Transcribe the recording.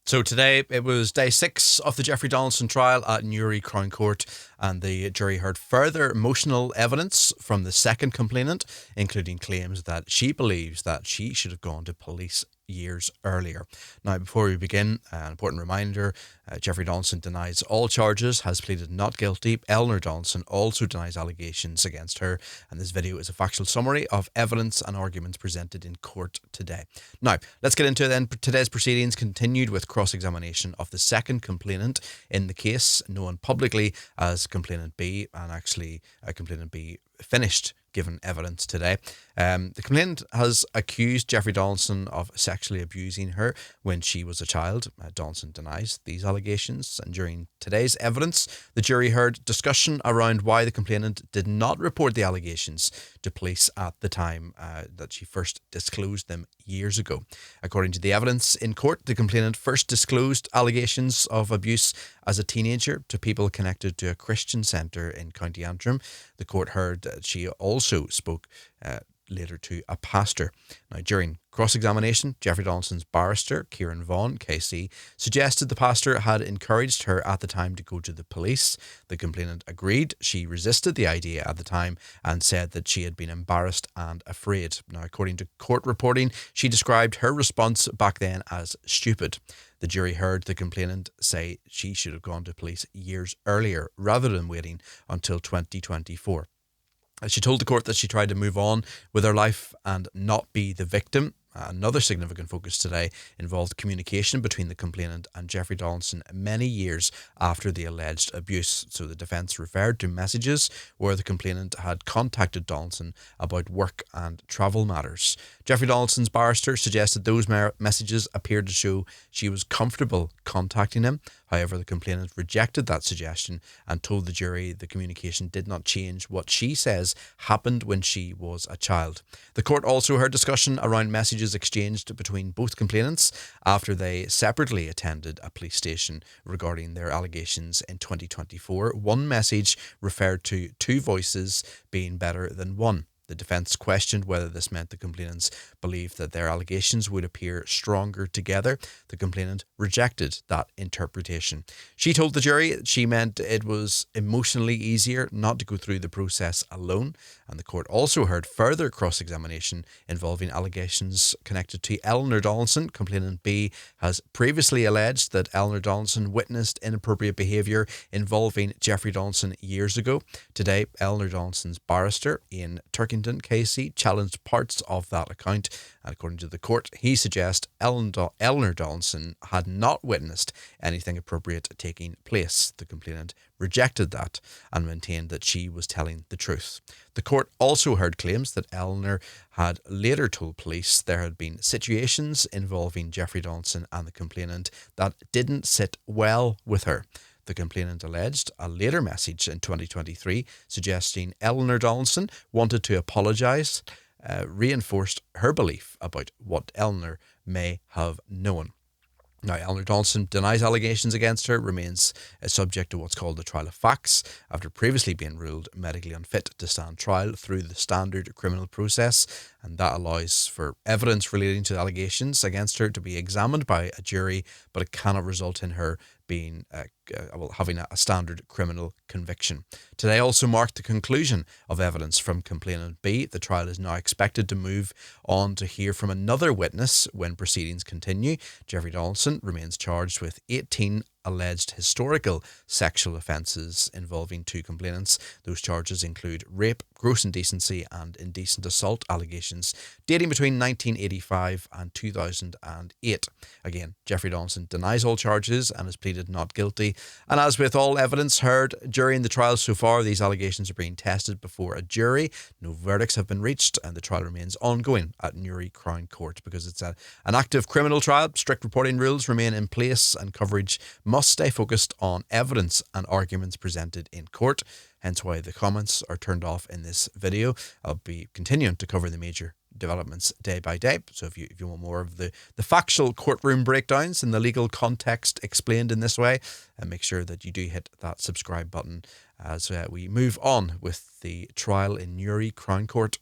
So today it was day 6 of the Jeffrey Donaldson trial at Newry Crown Court, and the jury heard further emotional evidence from the second complainant, including claims that she believes that she should have gone to police years earlier. Now, before we begin, an important reminder, Jeffrey Donaldson denies all charges, has pleaded not guilty. Eleanor Donaldson also denies allegations against her, and this video is a factual summary of evidence and arguments presented in court today. Now, let's get into then. Today's proceedings continued with cross-examination of the second complainant in the case, known publicly as Complainant B, and actually Complainant B finished given evidence today. The complainant has accused Jeffrey Donaldson of sexually abusing her when she was a child. Donaldson denies these allegations, and during today's evidence, the jury heard discussion around why the complainant did not report the allegations to police at the time that she first disclosed them years ago. According to the evidence in court, the complainant first disclosed allegations of abuse as a teenager to people connected to a Christian centre in County Antrim. The court heard that she also spoke later to a pastor. Now, during cross-examination, Jeffrey Donaldson's barrister, Kieran Vaughan, KC, suggested the pastor had encouraged her at the time to go to the police. The complainant agreed. She resisted the idea at the time and said that she had been embarrassed and afraid. Now, according to court reporting, she described her response back then as stupid. The jury heard the complainant say she should have gone to police years earlier rather than waiting until 2024. She told the court that she tried to move on with her life and not be the victim. Another significant focus today involved communication between the complainant and Jeffrey Donaldson many years after the alleged abuse. So the defence referred to messages where the complainant had contacted Donaldson about work and travel matters. Jeffrey Donaldson's barrister suggested those messages appeared to show she was comfortable contacting him. However, the complainant rejected that suggestion and told the jury the communication did not change what she says happened when she was a child. The court also heard discussion around messages exchanged between both complainants after they separately attended a police station regarding their allegations in 2024. One message referred to two voices being better than one. The defence questioned whether this meant the complainants believed that their allegations would appear stronger together. The complainant rejected that interpretation. She told the jury she meant it was emotionally easier not to go through the process alone, and the court also heard further cross-examination involving allegations connected to Eleanor Donaldson. Complainant B has previously alleged that Eleanor Donaldson witnessed inappropriate behaviour involving Jeffrey Donaldson years ago. Today, Eleanor Donaldson's barrister, Ian Turkington, KC, challenged parts of that account, and according to the court, he suggests Eleanor Donaldson had not witnessed anything appropriate taking place. The complainant rejected that and maintained that she was telling the truth. The court also heard claims that Eleanor had later told police there had been situations involving Jeffrey Donaldson and the complainant that didn't sit well with her. The complainant alleged a later message in 2023 suggesting Eleanor Donaldson wanted to apologise, reinforced her belief about what Eleanor may have known. Now, Eleanor Donaldson denies allegations against her, remains subject to what's called the trial of facts, after previously being ruled medically unfit to stand trial through the standard criminal process, and that allows for evidence relating to allegations against her to be examined by a jury, but it cannot result in her being having a standard criminal conviction. Today also marked the conclusion of evidence from complainant B. The trial is now expected to move on to hear from another witness when proceedings continue. Jeffrey Donaldson remains charged with 18 alleged historical sexual offences involving two complainants. Those charges include rape, gross indecency and indecent assault allegations dating between 1985 and 2008. Again, Jeffrey Donaldson denies all charges and has pleaded not guilty. And as with all evidence heard during the trial so far, these allegations are being tested before a jury. No verdicts have been reached and the trial remains ongoing at Newry Crown Court because it's an active criminal trial. Strict reporting rules remain in place and coverage must stay focused on evidence and arguments presented in court, hence why the comments are turned off in this video. I'll be continuing to cover the major developments day by day, so if you want more of the factual courtroom breakdowns and the legal context explained in this way, make sure that you do hit that subscribe button as we move on with the trial in Newry Crown Court.